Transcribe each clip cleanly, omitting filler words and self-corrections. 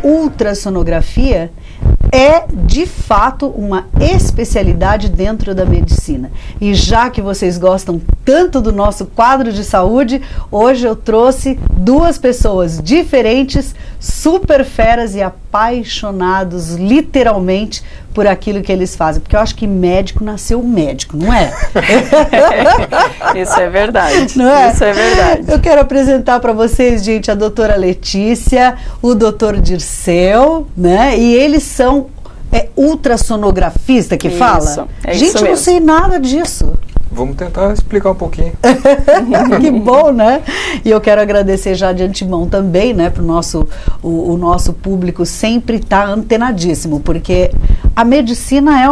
ultrassonografia é, de fato, uma especialidade dentro da medicina. E já que vocês gostam tanto do nosso quadro de saúde, hoje eu trouxe duas pessoas diferentes, super feras e apaixonados, literalmente, por aquilo que eles fazem. Porque eu acho que médico nasceu médico, não é? Isso é verdade. Não é? Isso é verdade. Eu quero apresentar para vocês, gente, a doutora Letícia, o doutor Dirceu, né? E eles são ultrassonografista que fala? Gente, isso eu não mesmo. sei nada disso. Vamos tentar explicar um pouquinho. Que bom, né? E eu quero agradecer já de antemão também, né, para o nosso público sempre estar antenadíssimo, porque a medicina é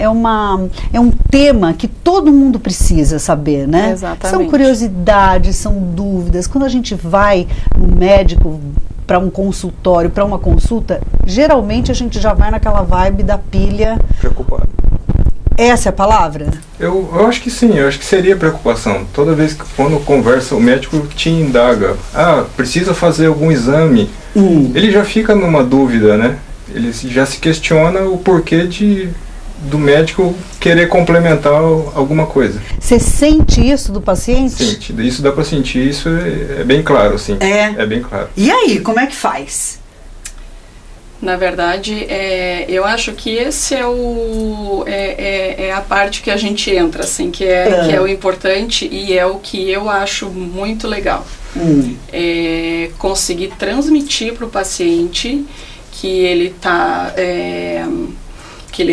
um tema que todo mundo precisa saber, né? Exatamente. São curiosidades, são dúvidas. Quando a gente vai no médico para um consultório, para uma consulta, geralmente a gente já vai naquela vibe da pilha. Preocupado. Essa é a palavra? Eu acho que sim, eu acho que seria preocupação. Toda vez que quando conversa, o médico te indaga, precisa fazer algum exame, ele já fica numa dúvida, né? Ele já se questiona o porquê do médico querer complementar alguma coisa. Você sente isso do paciente? Sente, isso dá para sentir, isso é bem claro, assim. É bem claro. E aí, como é que faz? Na verdade, eu acho que esse é a parte que a gente entra, assim, que é o importante e é o que eu acho muito legal. É conseguir transmitir para o paciente que ele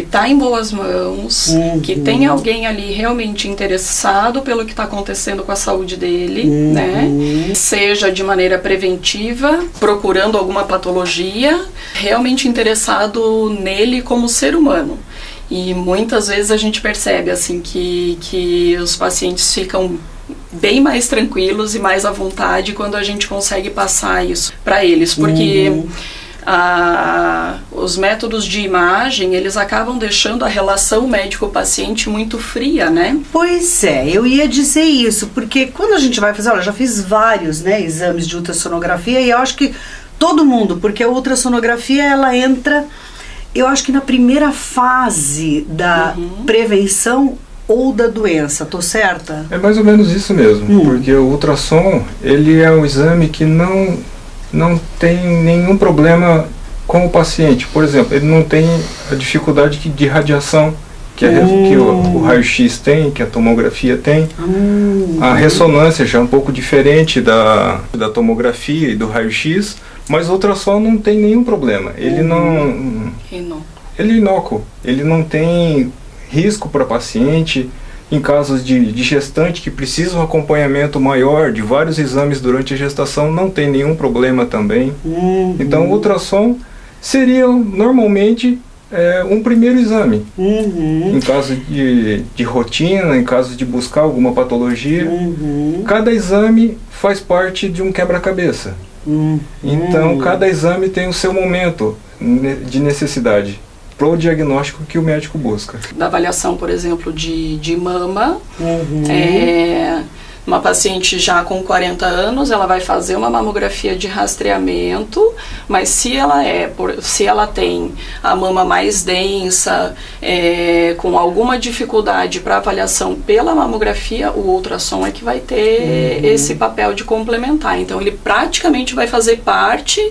está em boas mãos, que tem alguém ali realmente interessado pelo que está acontecendo com a saúde dele, né? Seja de maneira preventiva, procurando alguma patologia, realmente interessado nele como ser humano. E muitas vezes a gente percebe assim que os pacientes ficam bem mais tranquilos e mais à vontade quando a gente consegue passar isso para eles, porque os métodos de imagem, eles acabam deixando a relação médico-paciente muito fria, né? Pois é, eu ia dizer isso, porque quando a gente vai fazer, olha, eu já fiz vários, né, exames de ultrassonografia e eu acho que todo mundo, porque a ultrassonografia, ela entra, eu acho que na primeira fase da prevenção ou da doença, tô certa? É mais ou menos isso mesmo, porque o ultrassom, ele é um exame que não tem nenhum problema com o paciente. Por exemplo, ele não tem a dificuldade de radiação que o raio-x tem, que a tomografia tem. A ressonância já é um pouco diferente da tomografia e do raio-x, mas o ultrassom não tem nenhum problema. Ele ele é inócuo. Ele não tem risco para paciente. Em casos de gestante que precisam um acompanhamento maior de vários exames durante a gestação, não tem nenhum problema também. Então o ultrassom seria normalmente um primeiro exame. Em caso de rotina, em caso de buscar alguma patologia, cada exame faz parte de um quebra-cabeça. Então cada exame tem o seu momento de necessidade para o diagnóstico que o médico busca. Da avaliação, por exemplo, de mama, uma paciente já com 40 anos, ela vai fazer uma mamografia de rastreamento, mas se ela tem a mama mais densa, com alguma dificuldade para avaliação pela mamografia, o ultrassom é que vai ter esse papel de complementar. Então ele praticamente vai fazer parte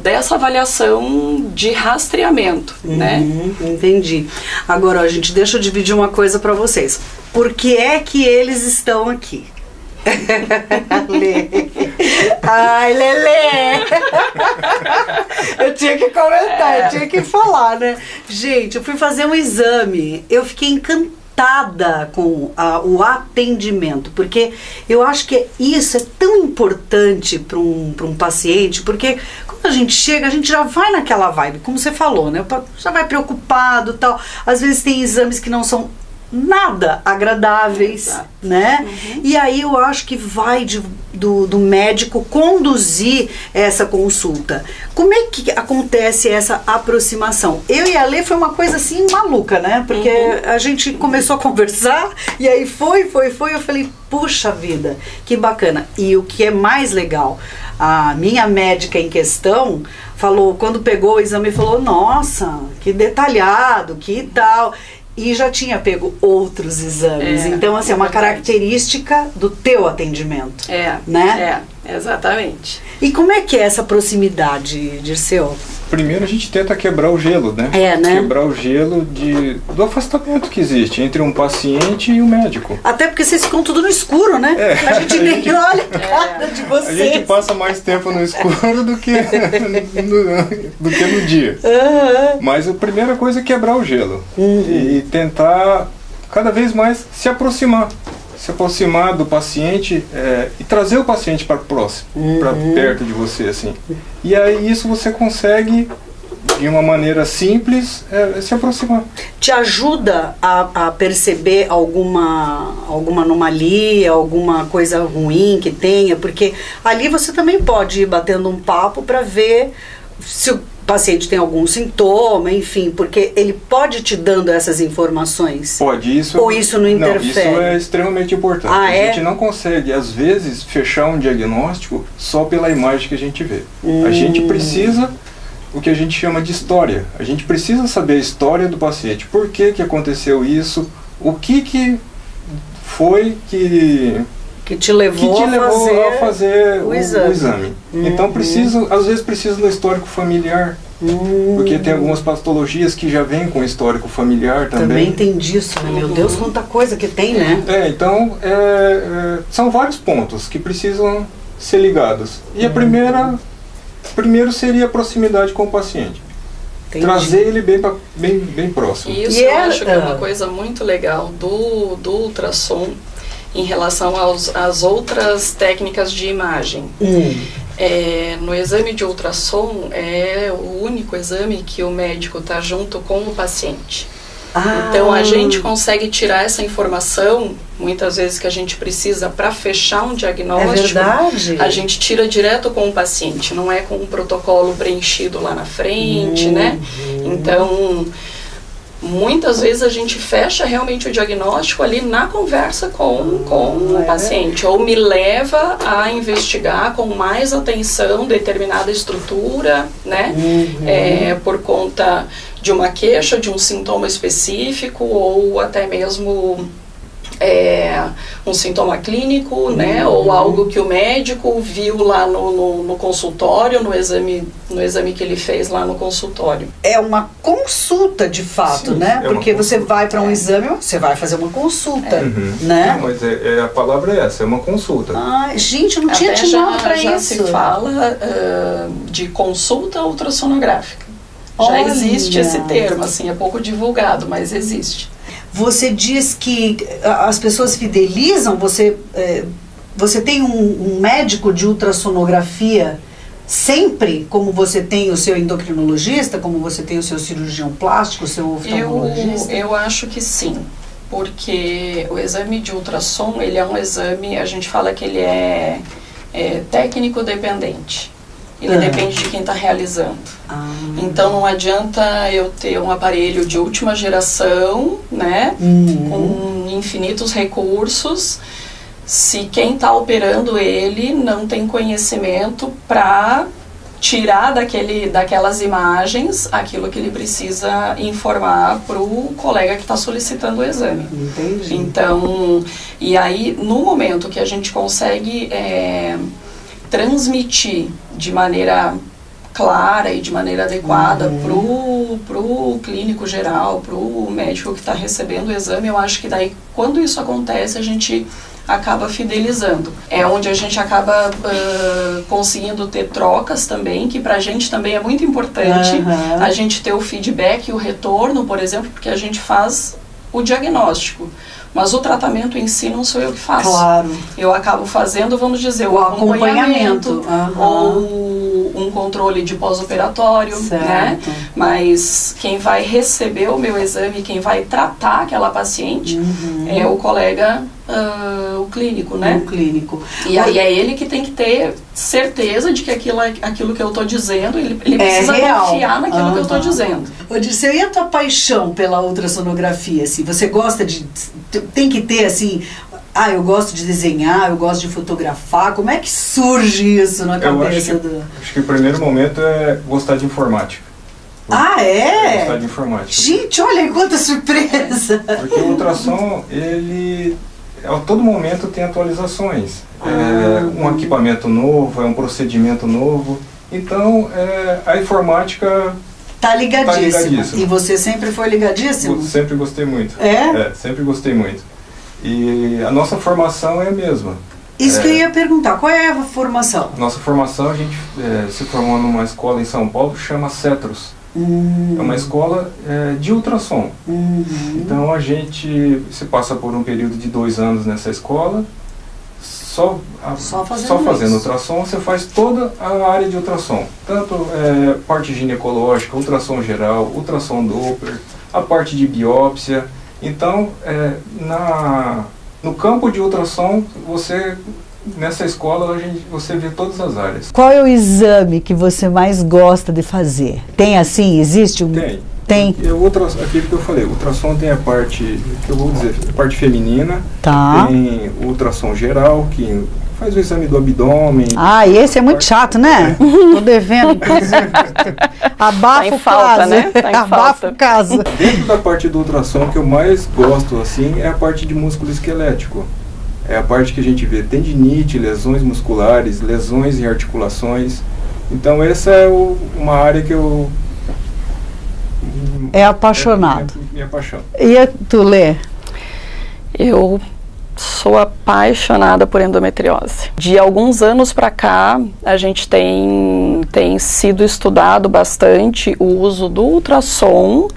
dessa avaliação de rastreamento, né? Entendi. Agora, ó, gente, deixa eu dividir uma coisa para vocês. Por que é que eles estão aqui? Lê. Ai, Lelê! Eu tinha que comentar, eu tinha que falar, né? Gente, eu fui fazer um exame, eu fiquei encantada com o atendimento, porque eu acho que isso é tão importante para um paciente, porque quando a gente chega, a gente já vai naquela vibe, como você falou, né? Já vai preocupado e tal. Às vezes tem exames que não são nada agradáveis, né? E aí eu acho que vai do médico conduzir essa consulta. Como é que acontece essa aproximação? Eu e a Lê foi uma coisa assim maluca, né? Porque a gente começou a conversar e aí foi, eu falei, puxa vida, que bacana. E o que é mais legal, a minha médica em questão falou, quando pegou o exame, falou, nossa, que detalhado, que tal... E já tinha pego outros exames. Então, assim, é uma característica do teu atendimento. Né? Exatamente. E como é que é essa proximidade, Dirceu? Primeiro a gente tenta quebrar o gelo, né? Né? Quebrar o gelo do afastamento que existe entre um paciente e o médico. Até porque vocês ficam tudo no escuro, né? A gente nem olha a cara de vocês. A gente passa mais tempo no escuro do que no dia. Mas a primeira coisa é quebrar o gelo. E tentar cada vez mais se aproximar do paciente e trazer o paciente para próximo, para perto de você, assim. E aí isso você consegue, de uma maneira simples, se aproximar. Te ajuda a perceber alguma anomalia, alguma coisa ruim que tenha? Porque ali você também pode ir batendo um papo para ver se o paciente tem algum sintoma, enfim, porque ele pode te dando essas informações. Pode, isso. Ou isso não interfere? Não, isso é extremamente importante. A gente não consegue, às vezes, fechar um diagnóstico só pela imagem que a gente vê. A gente precisa, o que a gente chama de história. A gente precisa saber a história do paciente. Por que aconteceu isso? O que foi que te levou a fazer o exame. Então às vezes precisa do histórico familiar, porque tem algumas patologias que já vêm com histórico familiar também. Também tem disso, né? Meu Deus, quanta coisa que tem, né? Então são vários pontos que precisam ser ligados. E primeiro seria a proximidade com o paciente. Entendi. Trazer ele bem próximo. Isso eu acho que é uma coisa muito legal do ultrassom em relação às outras técnicas de imagem. No exame de ultrassom é o único exame que o médico está junto com o paciente. Então a gente consegue tirar essa informação, muitas vezes que a gente precisa para fechar um diagnóstico. É verdade. A gente tira direto com o paciente, não é com um protocolo preenchido lá na frente, né? Então... muitas vezes a gente fecha realmente o diagnóstico ali na conversa com o paciente, ou me leva a investigar com mais atenção determinada estrutura, né? Por conta de uma queixa, de um sintoma específico, ou até mesmo um sintoma clínico, né? Ou algo que o médico viu lá no consultório, no exame que ele fez lá no consultório. É uma consulta de fato, né? Porque você vai para um exame, você vai fazer uma consulta, né? Não, mas a palavra é essa, é uma consulta. Gente, eu não tinha te nome para isso. Já se fala de consulta ultrassonográfica. Já existe esse termo, assim, é pouco divulgado, mas existe. Você diz que as pessoas fidelizam, você tem um médico de ultrassonografia sempre, como você tem o seu endocrinologista, como você tem o seu cirurgião plástico, o seu oftalmologista? Eu acho que sim, porque o exame de ultrassom, ele é um exame, a gente fala que ele é técnico dependente. Ele depende de quem está realizando. Então não adianta eu ter um aparelho de última geração, né, com infinitos recursos, se quem está operando ele não tem conhecimento para tirar daquelas imagens aquilo que ele precisa informar para o colega que está solicitando o exame. Entendi. Então, e aí no momento que a gente consegue transmitir de maneira clara e de maneira adequada pro clínico geral, pro médico que está recebendo o exame, eu acho que daí, quando isso acontece, a gente acaba fidelizando. É onde a gente acaba conseguindo ter trocas também, que pra gente também é muito importante a gente ter o feedback e o retorno, por exemplo, porque a gente faz o diagnóstico. Mas o tratamento em si não sou eu que faço. Claro. Eu acabo fazendo, vamos dizer, o acompanhamento. Ou um controle de pós-operatório, né? Mas quem vai receber o meu exame, quem vai tratar aquela paciente é o colega, o clínico, né? O clínico. E aí é ele que tem que ter certeza de que aquilo que eu estou dizendo, ele precisa confiar naquilo que eu estou dizendo. Odisseu, e a tua paixão pela ultrassonografia? Assim, você gosta de... Tem que ter, assim... eu gosto de desenhar, eu gosto de fotografar. Como é que surge isso na cabeça acho que o primeiro momento é gostar de informática. Gostar de informática. Gente, olha quanta surpresa! Porque o ultrassom, ele... A todo momento tem atualizações. É um equipamento novo, é um procedimento novo. Então, a informática... Tá ligadíssima. E você sempre foi ligadíssimo? Eu sempre gostei muito. Sempre gostei muito. E a nossa formação é a mesma. Isso que eu ia perguntar, qual é a formação? Nossa formação, a gente se formou numa escola em São Paulo que chama CETROS. É uma escola de ultrassom. Então a gente se passa por um período de 2 anos nessa escola, só fazendo ultrassom. Você faz toda a área de ultrassom, tanto parte ginecológica, ultrassom geral, ultrassom Doppler, a parte de biópsia. Então, no campo de ultrassom, nessa escola, você vê todas as áreas. Qual é o exame que você mais gosta de fazer? Tem assim? Existe um... Tem. Aquilo que eu falei, o ultrassom tem a parte, que eu vou dizer, a parte feminina, tem o ultrassom geral, que faz o exame do abdômen. E esse é muito chato, né? Tô devendo, inclusive. Abafa o caso, né? Abafa o caso. Dentro da parte do ultrassom, que eu mais gosto, assim, é a parte de músculo esquelético. É a parte que a gente vê tendinite, lesões musculares, lesões em articulações. Então essa é uma área que eu... É apaixonado. Minha paixão. E tu, Lê? Eu sou apaixonada por endometriose. De alguns anos para cá, a gente tem sido estudado bastante o uso do ultrassom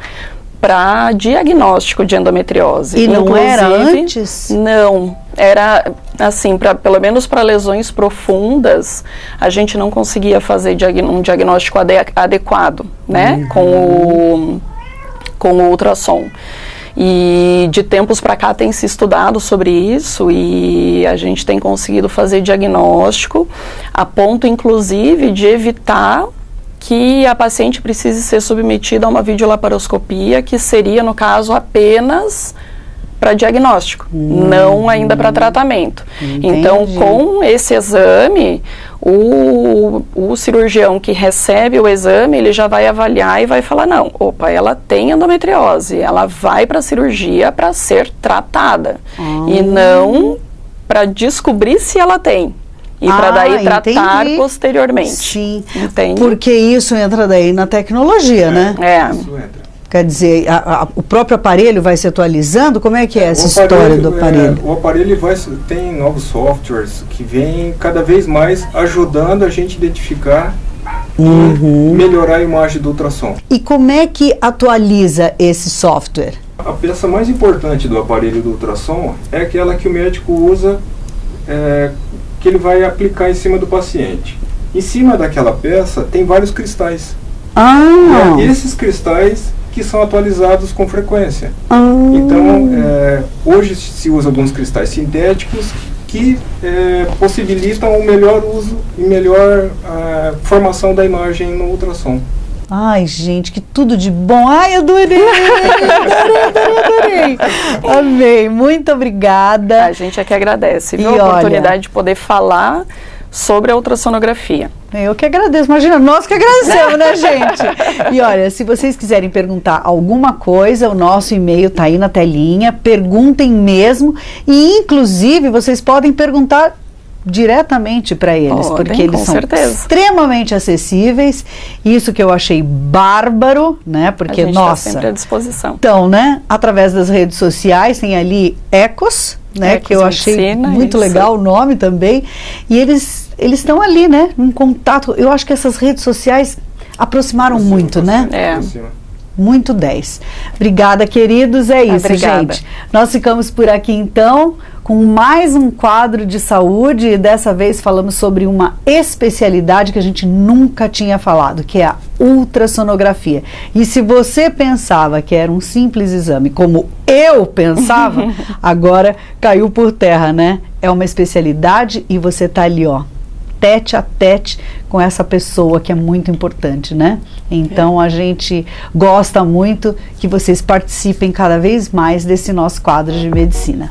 para diagnóstico de endometriose. E não era antes? Não, era assim, pelo menos para lesões profundas, a gente não conseguia fazer um diagnóstico adequado, né, com o ultrassom. E de tempos para cá tem se estudado sobre isso e a gente tem conseguido fazer diagnóstico a ponto, inclusive, de evitar que a paciente precise ser submetida a uma videolaparoscopia, que seria, no caso, apenas para diagnóstico, não ainda para tratamento. Entendi. Então, com esse exame, o cirurgião que recebe o exame, ele já vai avaliar e vai falar, não, ela tem endometriose, ela vai para a cirurgia para ser tratada, e não para descobrir se ela tem. E para daí tratar posteriormente. Sim, entende? Porque isso entra daí na tecnologia, né? Isso entra. Quer dizer, o próprio aparelho vai se atualizando? Como é que é essa história do aparelho? O aparelho tem novos softwares que vêm cada vez mais ajudando a gente a identificar e melhorar a imagem do ultrassom. E como é que atualiza esse software? A peça mais importante do aparelho do ultrassom é aquela que o médico usa, que ele vai aplicar em cima do paciente. Em cima daquela peça tem vários cristais. E é esses cristais que são atualizados com frequência. Então, hoje se usa alguns cristais sintéticos que possibilitam o melhor uso e melhor formação da imagem no ultrassom. Ai, gente, que tudo de bom. Ai, adorei, adorei. Amei, muito obrigada. A gente é que agradece, viu? A oportunidade de poder falar sobre a ultrassonografia. Eu que agradeço, imagina, nós que agradecemos, né, gente? E olha, se vocês quiserem perguntar alguma coisa, o nosso e-mail tá aí na telinha, perguntem mesmo, e inclusive vocês podem perguntar diretamente para eles, porque eles são extremamente acessíveis, isso que eu achei bárbaro, né, porque, a gente tá sempre à disposição. Então, né, através das redes sociais, tem ali Ecos, né, que eu achei muito legal o nome também, e eles estão ali, né, em contato. Eu acho que essas redes sociais aproximaram muito, né? muito 10. Obrigada, queridos, é isso, Obrigada. gente. Nós ficamos por aqui, então, com mais um quadro de saúde, e dessa vez falamos sobre uma especialidade que a gente nunca tinha falado, que é a ultrassonografia. E se você pensava que era um simples exame, como eu pensava, agora caiu por terra, né? É uma especialidade e você tá ali, ó, tete a tete com essa pessoa que é muito importante, né? Então a gente gosta muito que vocês participem cada vez mais desse nosso quadro de medicina.